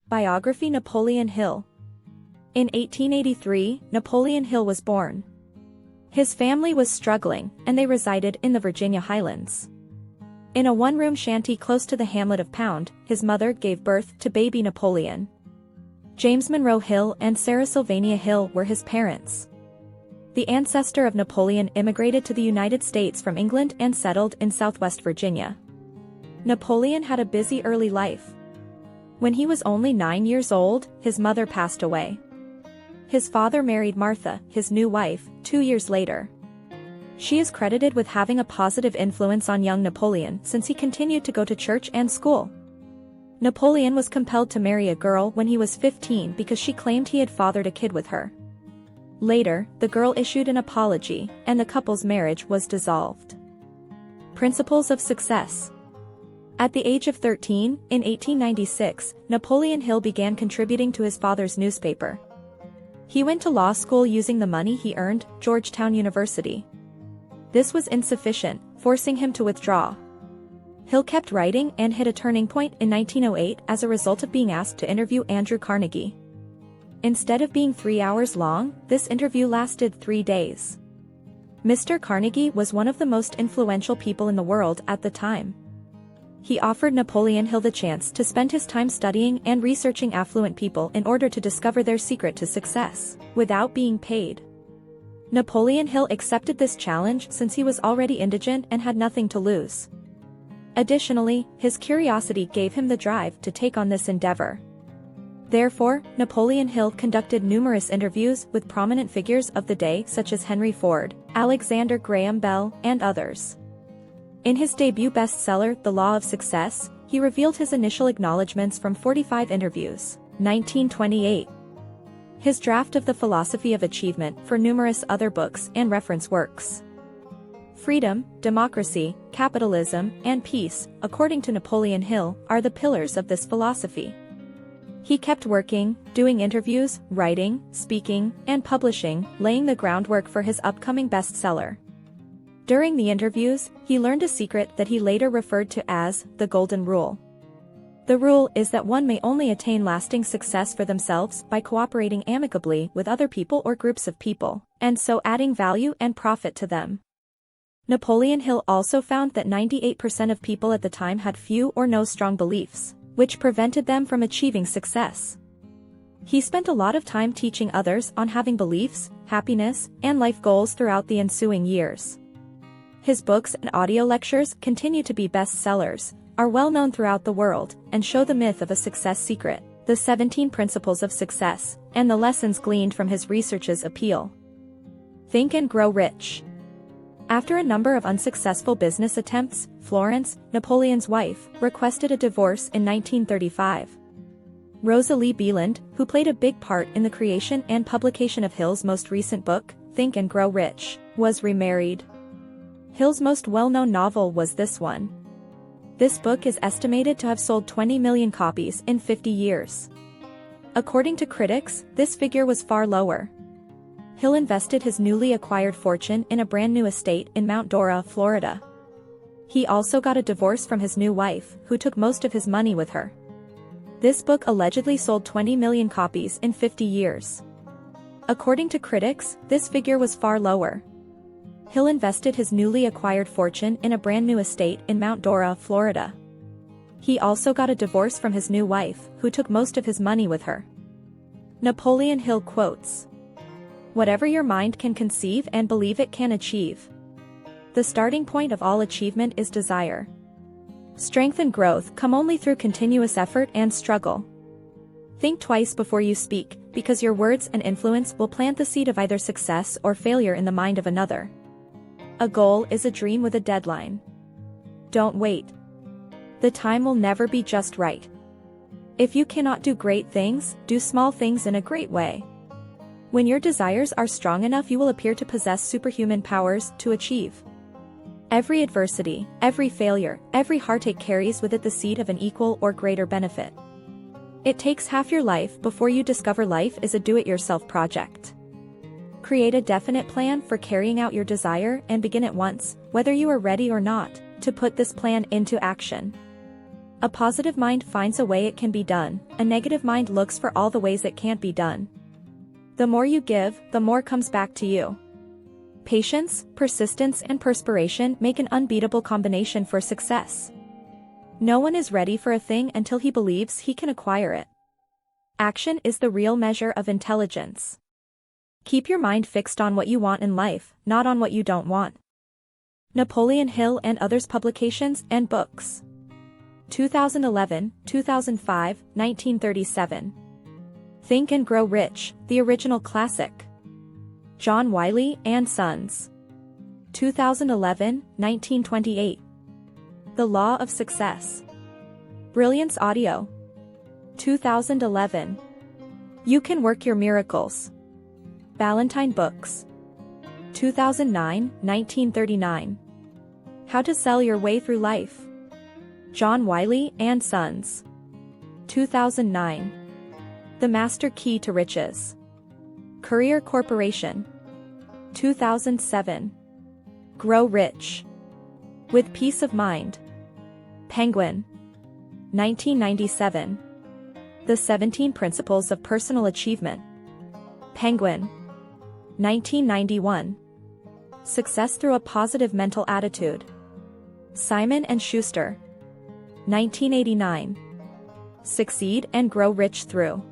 Biography Napoleon Hill. In 1883, Napoleon Hill was born. His family was struggling, and they resided in the Virginia highlands. In a one-room shanty close to the hamlet of Pound, his mother gave birth to baby Napoleon. James Monroe Hill and Sarah Sylvania Hill were his parents. The ancestor of Napoleon immigrated to the United States from England and settled in southwest Virginia. Napoleon had a busy early life. When he was only 9 years old, his mother passed away. His father married Martha, his new wife, 2 years later. She is credited with having a positive influence on young Napoleon since he continued to go to church and school. Napoleon was compelled to marry a girl when he was 15 because she claimed he had fathered a kid with her. Later, the girl issued an apology, and the couple's marriage was dissolved. Principles of success. At the age of 13, in 1896, Napoleon Hill began contributing to his father's newspaper. He went to law school using the money he earned, Georgetown University. This was insufficient, forcing him to withdraw. Hill kept writing and hit a turning point in 1908 as a result of being asked to interview Andrew Carnegie. Instead of being 3 hours long, this interview lasted 3 days. Mr. Carnegie was one of the most influential people in the world at the time. He offered Napoleon Hill the chance to spend his time studying and researching affluent people in order to discover their secret to success, without being paid. Napoleon Hill accepted this challenge since he was already indigent and had nothing to lose. Additionally, his curiosity gave him the drive to take on this endeavor. Therefore, Napoleon Hill conducted numerous interviews with prominent figures of the day such as Henry Ford, Alexander Graham Bell, and others. In his debut bestseller, The Law of Success, he revealed his initial acknowledgments from 45 interviews, 1928. His draft of The Philosophy of Achievement for numerous other books and reference works. Freedom, democracy, capitalism, and peace, according to Napoleon Hill, are the pillars of this philosophy. He kept working, doing interviews, writing, speaking, and publishing, laying the groundwork for his upcoming bestseller. During the interviews, he learned a secret that he later referred to as the Golden Rule. The rule is that one may only attain lasting success for themselves by cooperating amicably with other people or groups of people, and so adding value and profit to them. Napoleon Hill also found that 98% of people at the time had few or no strong beliefs, which prevented them from achieving success. He spent a lot of time teaching others on having beliefs, happiness, and life goals throughout the ensuing years. His books and audio lectures continue to be bestsellers, are well known throughout the world, and show the myth of a success secret, the 17 principles of success, and the lessons gleaned from his research's appeal. Think and Grow Rich. After a number of unsuccessful business attempts, Florence, Napoleon's wife, requested a divorce in 1935. Rosa Lee Beeland, who played a big part in the creation and publication of Hill's most recent book, Think and Grow Rich, was remarried. Hill's most well-known novel was this one. This book is estimated to have sold 20 million copies in 50 years. According to critics, this figure was far lower. Hill invested his newly acquired fortune in a brand new estate in Mount Dora, Florida. He also got a divorce from his new wife, who took most of his money with her. This book allegedly sold 20 million copies in 50 years. According to critics, this figure was far lower. Hill invested his newly acquired fortune in a brand new estate in Mount Dora, Florida. He also got a divorce from his new wife, who took most of his money with her. Napoleon Hill quotes, "Whatever your mind can conceive and believe it can achieve. The starting point of all achievement is desire. Strength and growth come only through continuous effort and struggle. Think twice before you speak, because your words and influence will plant the seed of either success or failure in the mind of another. A goal is a dream with a deadline. Don't wait. The time will never be just right. If you cannot do great things, do small things in a great way. When your desires are strong enough, you will appear to possess superhuman powers to achieve. Every adversity, every failure, every heartache carries with it the seed of an equal or greater benefit. It takes half your life before you discover life is a do-it-yourself project. Create a definite plan for carrying out your desire and begin at once, whether you are ready or not, to put this plan into action. A positive mind finds a way it can be done, a negative mind looks for all the ways it can't be done. The more you give, the more comes back to you. Patience, persistence and perspiration make an unbeatable combination for success. No one is ready for a thing until he believes he can acquire it. Action is the real measure of intelligence. Keep your mind fixed on what you want in life, not on what you don't want. Napoleon Hill and Others Publications and Books. 2011, 2005, 1937. Think and Grow Rich, the original classic. John Wiley and Sons. 2011, 1928. The Law of Success. Brilliance Audio. 2011. You Can Work Your Miracles. Ballantine Books. 2009, 1939. How to Sell Your Way Through Life. John Wiley and Sons. 2009. The Master Key to Riches. Courier Corporation. 2007. Grow Rich. With Peace of Mind. Penguin. 1997. The 17 Principles of Personal Achievement. Penguin. 1991. Success Through a Positive Mental Attitude. Simon & Schuster. 1989. Succeed and Grow Rich Through